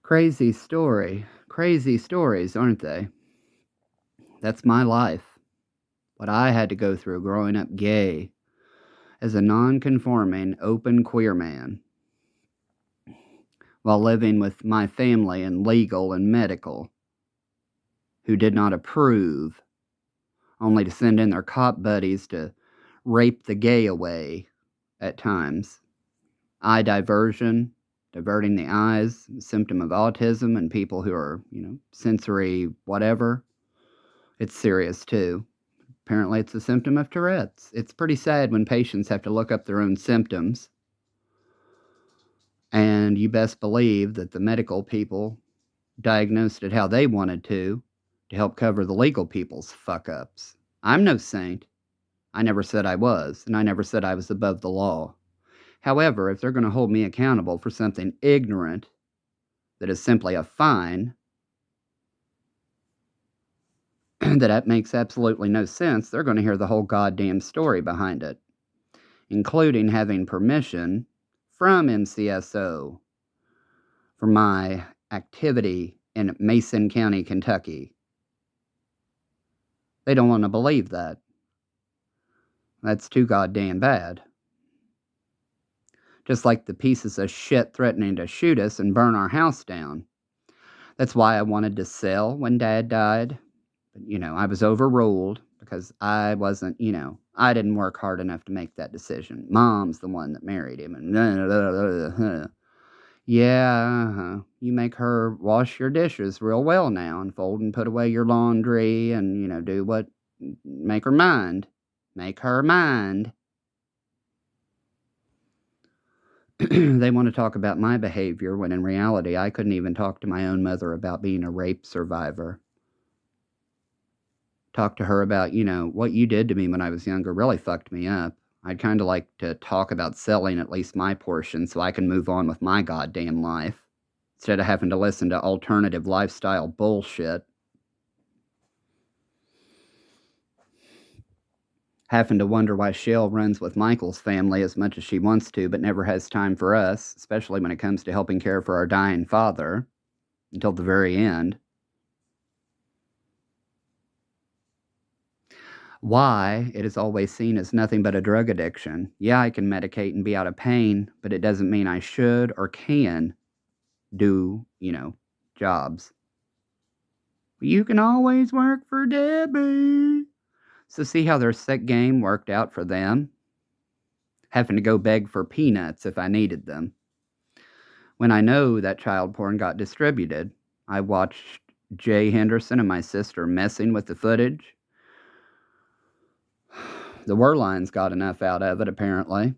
Crazy story. Crazy stories, aren't they? That's my life. What I had to go through growing up gay as a non-conforming, open queer man while living with my family in legal and medical who did not approve, only to send in their cop buddies to rape the gay away at times. Eye diversion, diverting the eyes, a symptom of autism and people who are, sensory whatever. It's serious too. Apparently, it's a symptom of Tourette's. It's pretty sad when patients have to look up their own symptoms. And you best believe that the medical people diagnosed it how they wanted to help cover the legal people's fuck ups. I'm no saint. I never said I was, and I never said I was above the law. However, if they're going to hold me accountable for something ignorant that is simply a fine, that makes absolutely no sense, they're going to hear the whole goddamn story behind it, including having permission from MCSO for my activity in Mason County, Kentucky. They don't want to believe that. That's too goddamn bad. Just like the pieces of shit threatening to shoot us and burn our house down. That's why I wanted to sell when Dad died. But, I was overruled because I wasn't, I didn't work hard enough to make that decision. Mom's the one that married him. And yeah, you make her wash your dishes real well now and fold and put away your laundry and, do what, make her mind. Make her mind. They want to talk about my behavior when in reality I couldn't even talk to my own mother about being a rape survivor. Talk to her about, what you did to me when I was younger really fucked me up. I'd kind of like to talk about selling at least my portion so I can move on with my goddamn life instead of having to listen to alternative lifestyle bullshit. Having to wonder why Shell runs with Michael's family as much as she wants to, but never has time for us, especially when it comes to helping care for our dying father, until the very end. Why it is always seen as nothing but a drug addiction. Yeah, I can medicate and be out of pain, but it doesn't mean I should or can do, jobs. You can always work for Debbie. So see how their sick game worked out for them? Having to go beg for peanuts if I needed them. When I know that child porn got distributed, I watched Jay Henderson and my sister messing with the footage. The Werlines got enough out of it, apparently.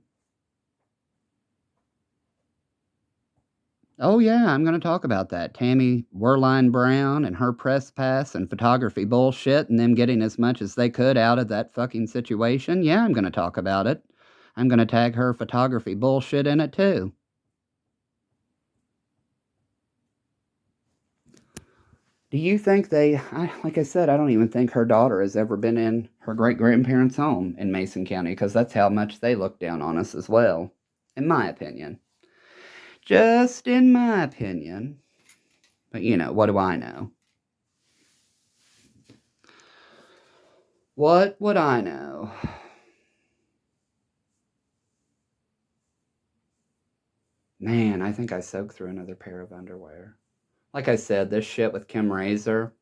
Oh, yeah, I'm going to talk about that. Tammy Werline Brown and her press pass and photography bullshit and them getting as much as they could out of that fucking situation. Yeah, I'm going to talk about it. I'm going to tag her photography bullshit in it, too. Do you think like I said, I don't even think her daughter has ever been in her great-grandparents' home in Mason County because that's how much they look down on us as well, in my opinion. Just in my opinion. But, what do I know? What would I know? Man, I think I soaked through another pair of underwear. Like I said, this shit with Kim Razor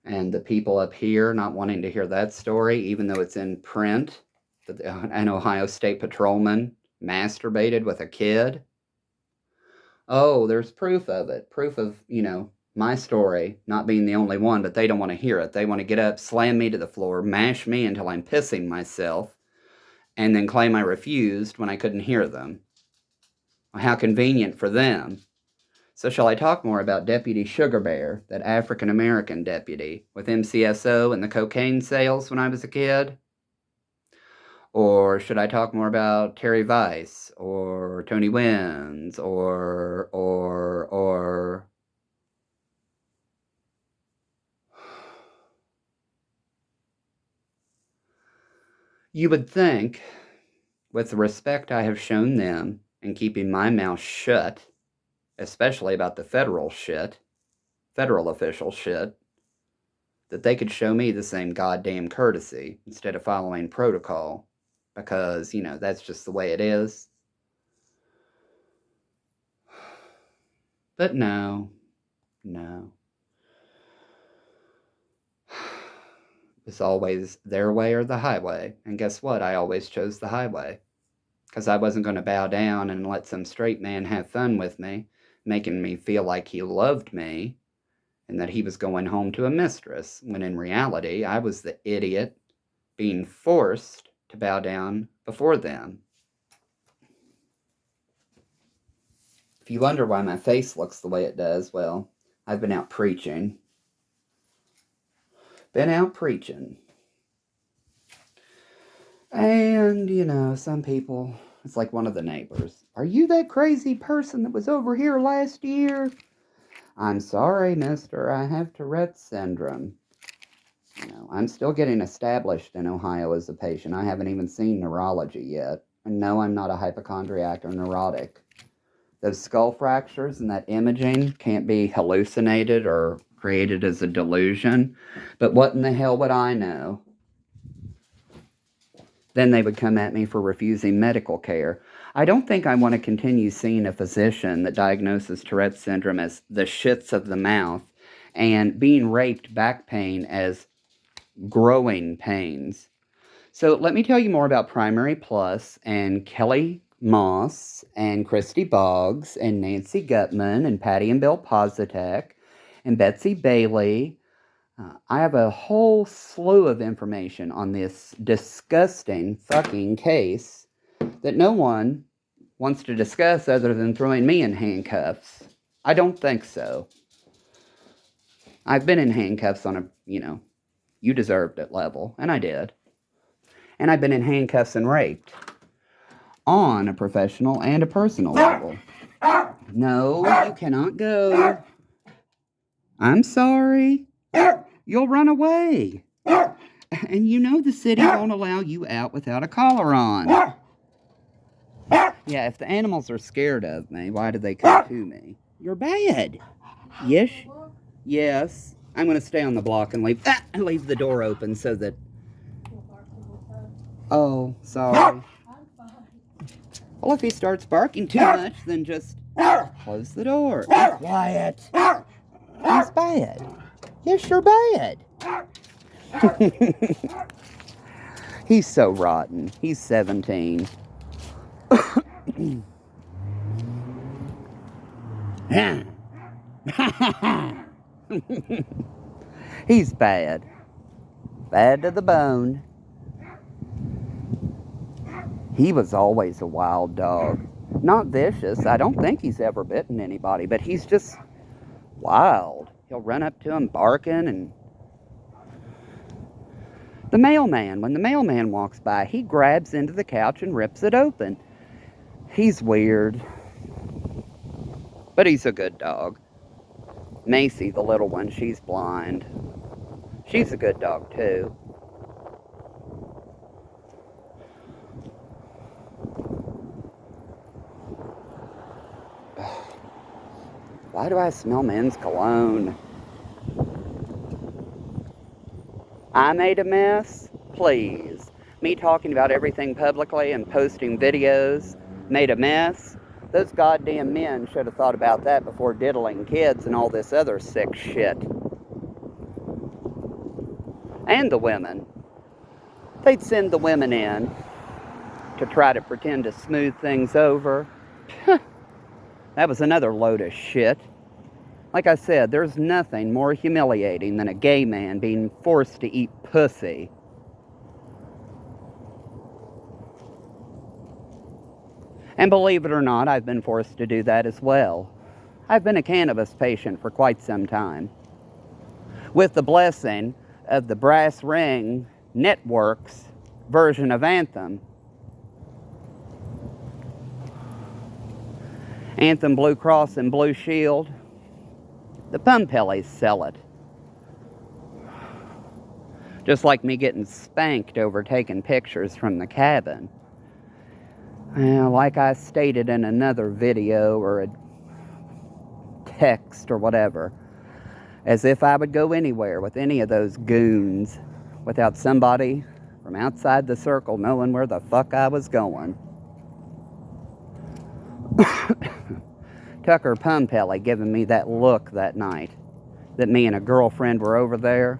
and the people up here not wanting to hear that story, even though it's in print, that an Ohio State patrolman masturbated with a kid. Oh, there's proof of it. Proof of, my story not being the only one, but they don't want to hear it. They want to get up, slam me to the floor, mash me until I'm pissing myself, and then claim I refused when I couldn't hear them. How convenient for them. So shall I talk more about Deputy Sugar Bear, that African-American deputy with MCSO and the cocaine sales when I was a kid? Or should I talk more about Terry Weiss or Tony Wins or You would think, with the respect I have shown them and keeping my mouth shut, especially about the federal official shit, that they could show me the same goddamn courtesy instead of following protocol, because, that's just the way it is. But no. It's always their way or the highway. And guess what? I always chose the highway. Because I wasn't going to bow down and let some straight man have fun with me, making me feel like he loved me and that he was going home to a mistress, when in reality, I was the idiot being forced to bow down before them. If you wonder why my face looks the way it does, well, I've been out preaching. And, some people, it's like one of the neighbors. Are you that crazy person that was over here last year? I'm sorry, mister, I have Tourette's syndrome. I'm still getting established in Ohio as a patient. I haven't even seen neurology yet. And no, I'm not a hypochondriac or neurotic. Those skull fractures and that imaging can't be hallucinated or created as a delusion. But what in the hell would I know? Then they would come at me for refusing medical care. I don't think I want to continue seeing a physician that diagnoses Tourette's syndrome as the shits of the mouth and being raped back pain as growing pains. So let me tell you more about Primary Plus and Kelly Moss and Christy Boggs and Nancy Gutman and Patty and Bill Positek and Betsy Bailey. I have a whole slew of information on this disgusting fucking case that no one wants to discuss other than throwing me in handcuffs. I don't think so. I've been in handcuffs on a, you deserved it level, and I did. And I've been in handcuffs and raped on a professional and a personal level. No, you cannot go. I'm sorry. You'll run away. And the city won't allow you out without a collar on. Yeah, if the animals are scared of me, why do they come to me? You're bad. Yes. I'm going to stay on the block and leave the door open so that... Oh, sorry. Well, if he starts barking too much, then just close the door. Be quiet. He's bad. Yes, you're bad. He's so rotten. He's 17. He's bad. Bad to the bone. He was always a wild dog. Not vicious. I don't think he's ever bitten anybody, but he's just wild. He'll run up to him barking. And the mailman, when the mailman walks by, he grabs into the couch and rips it open. He's weird. But he's a good dog. Macy, the little one, she's blind. She's a good dog, too. Why do I smell men's cologne? I made a mess? Please. Me talking about everything publicly and posting videos made a mess? Those goddamn men should have thought about that before diddling kids and all this other sick shit. And the women. They'd send the women in to try to pretend to smooth things over. That was another load of shit. Like I said, there's nothing more humiliating than a gay man being forced to eat pussy. And believe it or not, I've been forced to do that as well. I've been a cannabis patient for quite some time. With the blessing of the Brass Ring Network's version of Anthem. Anthem Blue Cross and Blue Shield. The Pumpellies sell it. Just like me getting spanked over taking pictures from the cabin. Well, like I stated in another video or text or whatever. As if I would go anywhere with any of those goons without somebody from outside the circle knowing where the fuck I was going. Tucker Pumpelly giving me that look that night that me and a girlfriend were over there.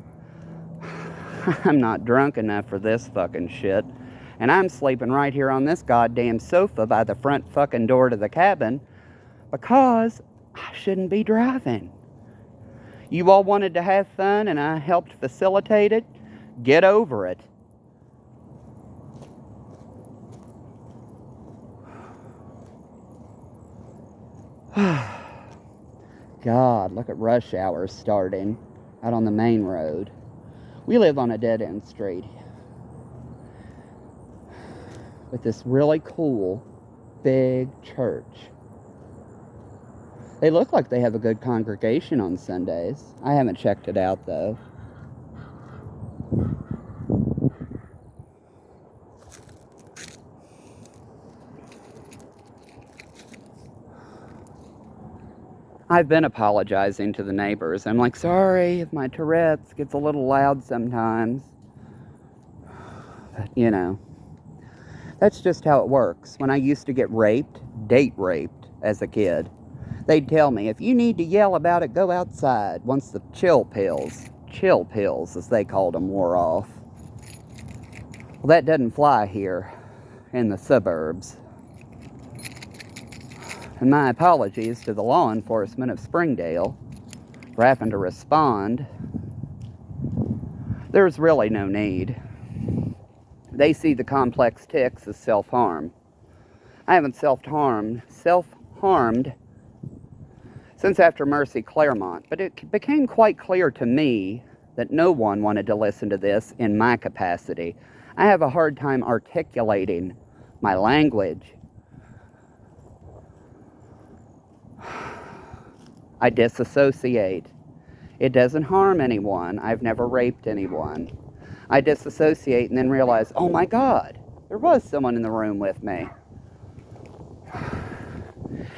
I'm not drunk enough for this fucking shit. And I'm sleeping right here on this goddamn sofa by the front fucking door to the cabin because I shouldn't be driving. You all wanted to have fun and I helped facilitate it. Get over it. God, look at rush hour starting out on the main road. We live on a dead-end street with this really cool, big church. They look like they have a good congregation on Sundays. I haven't checked it out, though. I've been apologizing to the neighbors. I'm like, sorry if my Tourette's gets a little loud sometimes. But, you know, that's just how it works. When I used to get date raped as a kid, they'd tell me, if you need to yell about it, go outside once the chill pills as they called them, wore off. Well, that doesn't fly here in the suburbs. And my apologies to the law enforcement of Springdale for having to respond. There's really no need. They see the complex tics as self-harm. I haven't self-harmed since after Mercy Claremont, but it became quite clear to me that no one wanted to listen to this in my capacity. I have a hard time articulating my language. I disassociate. It doesn't harm anyone. I've never raped anyone. I disassociate and then realize, oh my God, there was someone in the room with me.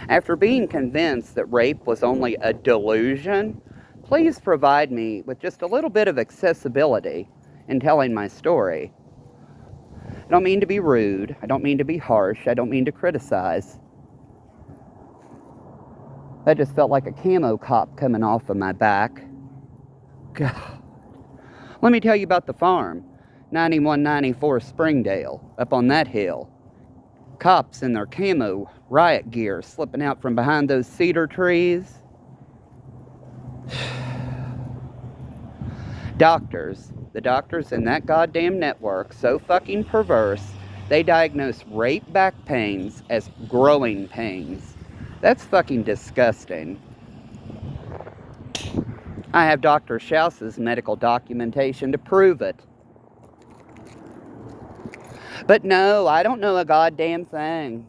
After being convinced that rape was only a delusion, please provide me with just a little bit of accessibility in telling my story. I don't mean to be rude. I don't mean to be harsh. I don't mean to criticize. That just felt like a camo cop coming off of my back. God. Let me tell you about the farm. 9194 Springdale, up on that hill. Cops in their camo riot gear slipping out from behind those cedar trees. The doctors in that goddamn network, so fucking perverse, they diagnose rape back pains as growing pains. That's fucking disgusting. I have Dr. Schaus's medical documentation to prove it. But no, I don't know a goddamn thing.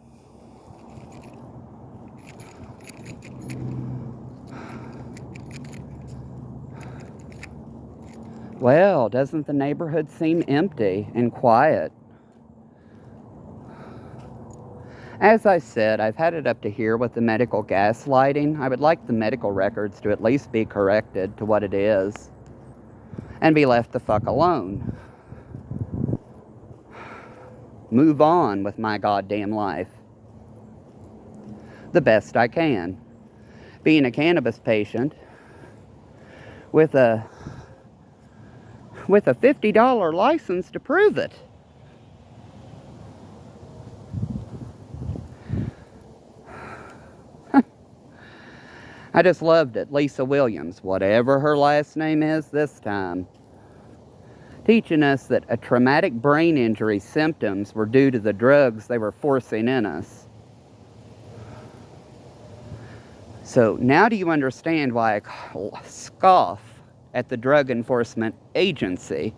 Well, doesn't the neighborhood seem empty and quiet? As I said, I've had it up to here with the medical gaslighting. I would like the medical records to at least be corrected to what it is and be left the fuck alone. Move on with my goddamn life the best I can. Being a cannabis patient with a $50 license to prove it. I just loved it. Lisa Williams, whatever her last name is this time, teaching us that a traumatic brain injury symptoms were due to the drugs they were forcing in us. So now do you understand why I scoff at the Drug Enforcement Agency?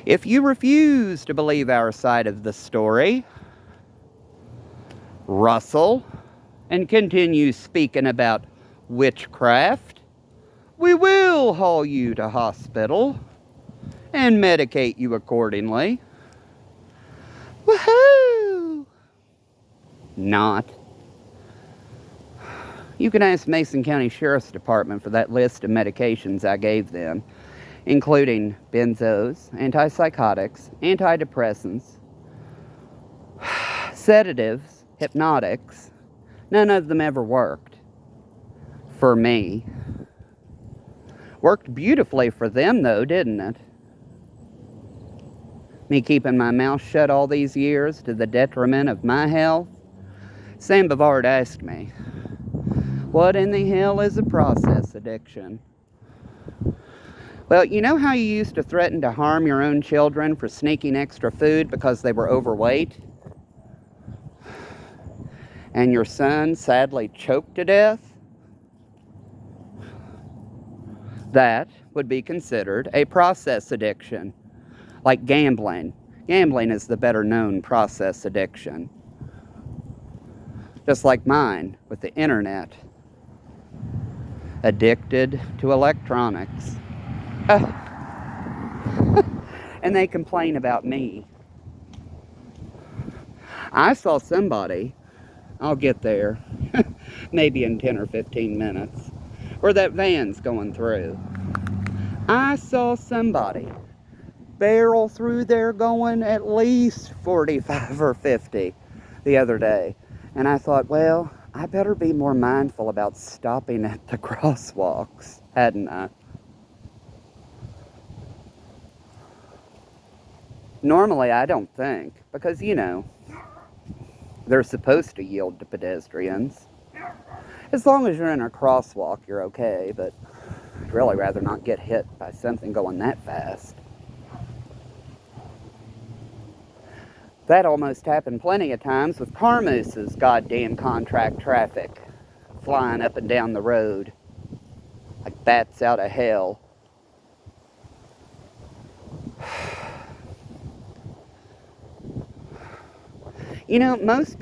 If you refuse to believe our side of the story, Russell, and continue speaking about witchcraft, we will haul you to hospital and medicate you accordingly. Woohoo! Not. You can ask Mason County Sheriff's Department for that list of medications I gave them, including benzos, antipsychotics, antidepressants, sedatives, hypnotics. None of them ever worked for me. Worked beautifully for them, though, didn't it? Me keeping my mouth shut all these years to the detriment of my health? Sam Bavard asked me, what in the hell is a process addiction? Well, you know how you used to threaten to harm your own children for sneaking extra food because they were overweight? And your son sadly choked to death? That would be considered a process addiction, like gambling. Gambling is the better known process addiction. Just like mine with the internet. Addicted to electronics. And they complain about me. I saw somebody, I'll get there, maybe in 10 or 15 minutes, where that van's going through. I saw somebody barrel through there going at least 45 or 50 the other day. And I thought, well, I better be more mindful about stopping at the crosswalks, hadn't I? Normally, I don't think, because, you know, they're supposed to yield to pedestrians. As long as you're in a crosswalk, you're okay, but I'd really rather not get hit by something going that fast. That almost happened plenty of times with Carmoose's goddamn contract traffic flying up and down the road like bats out of hell. You know, most